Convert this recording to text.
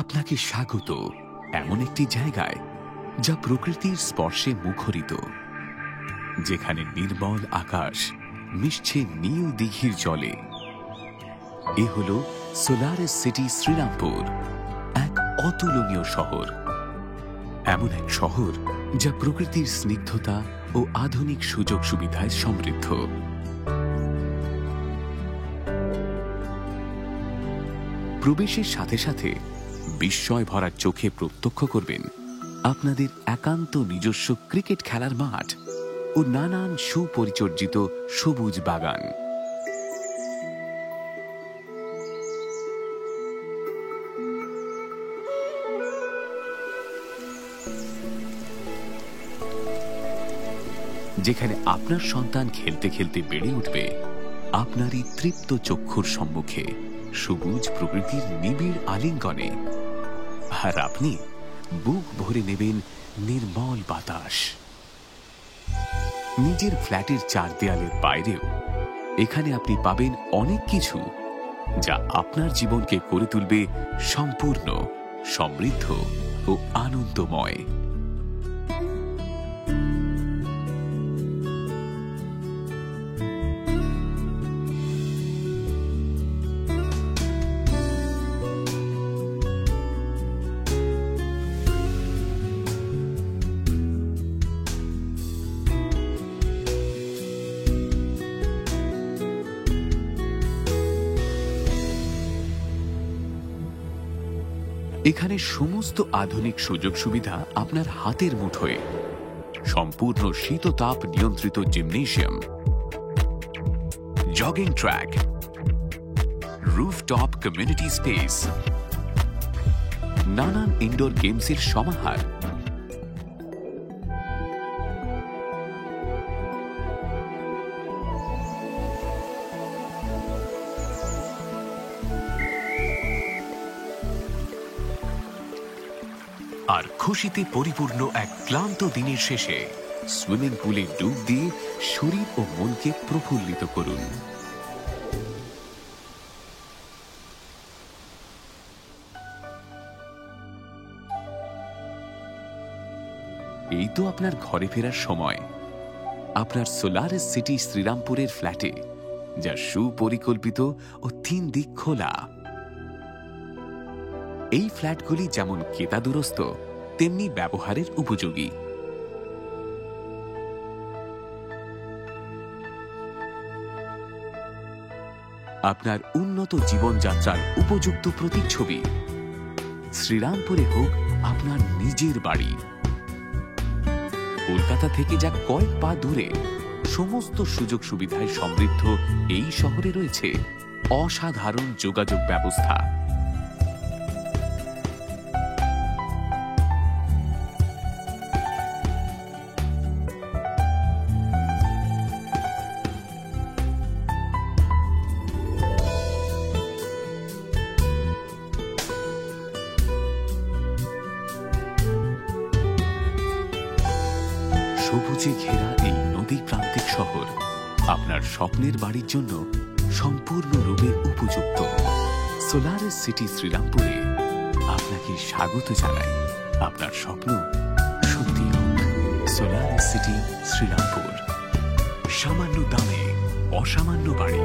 আপনাকে স্বাগত এমন একটি জায়গায় যা প্রকৃতির স্পর্শে মুখরিত, যেখানে নির্মল আকাশ মিশছে নীল দিঘির জলে। এ হল সোলারিস সিটি শ্রীরামপুর, এক অতুলনীয় শহর। এমন এক শহর যা প্রকৃতির স্নিগ্ধতা ও আধুনিক সুযোগ সুবিধায় সমৃদ্ধ। প্রবেশের সাথে সাথে বিস্ময় ভরা চোখে প্রত্যক্ষ করবেন আপনাদের একান্ত নিজস্ব ক্রিকেট খেলার মাঠ ও নানান সুপরিচর্জিত সবুজ বাগান। যেখানে আপনার সন্তান খেলতে খেলতে বেড়ে উঠবে আপনারই তৃপ্ত চক্ষুর সম্মুখে, সবুজ প্রকৃতির নিবিড় আলিঙ্গনে। আর আপনি বুক ভরে নেবেন নির্মল বাতাস। নিজের ফ্ল্যাটের চার দেয়ালের বাইরেও এখানে আপনি পাবেন অনেক কিছু যা আপনার জীবনকে করে তুলবে সম্পূর্ণ, সমৃদ্ধ ও আনন্দময়। এখানে সমস্ত আধুনিক সুযোগ সুবিধা আপনার হাতের মুঠোয়। সম্পূর্ণ শীততাপ নিয়ন্ত্রিত gymnasium, jogging track, rooftop community space, নানান ইনডোর গেমসের সমাহার, আর খুশিতে পরিপূর্ণ এক ক্লান্ত দিনের শেষে সুইমিং পুলে ডুব দিয়ে শরীর ও মনকে প্রফুল্লিত করুন। এই তো আপনার ঘরে ফেরার সময়, আপনার সোলারিস সিটি শ্রীরামপুরের ফ্ল্যাটে, যা সুপরিকল্পিত ও 3 দিক খোলা। এই ফ্ল্যাটগুলি যেমন কেতাদুরস্ত তেমনি ব্যবহারের উপযোগী। আপনার উন্নত জীবনযাত্রার উপযুক্ত প্রতিচ্ছবি। শ্রীরামপুরে হোক আপনার নিজের বাড়ি, কলকাতা থেকে যা কয়েক পা দূরে, সমস্ত সুযোগ সুবিধায় সমৃদ্ধ এই শহরে রয়েছে অসাধারণ যোগাযোগ ব্যবস্থা। সবুজে ঘেরা এই নদী প্রান্তিক শহর আপনার স্বপ্নের বাড়ির জন্য সম্পূর্ণরূপে উপযুক্ত। সোলারিস সিটি শ্রীরামপুরে আপনাকে স্বাগত জানাই। আপনার স্বপ্ন সত্যি হোক। সোলারিস সিটি শ্রীরামপুর, সামান্য দামে অসামান্য বাড়ি।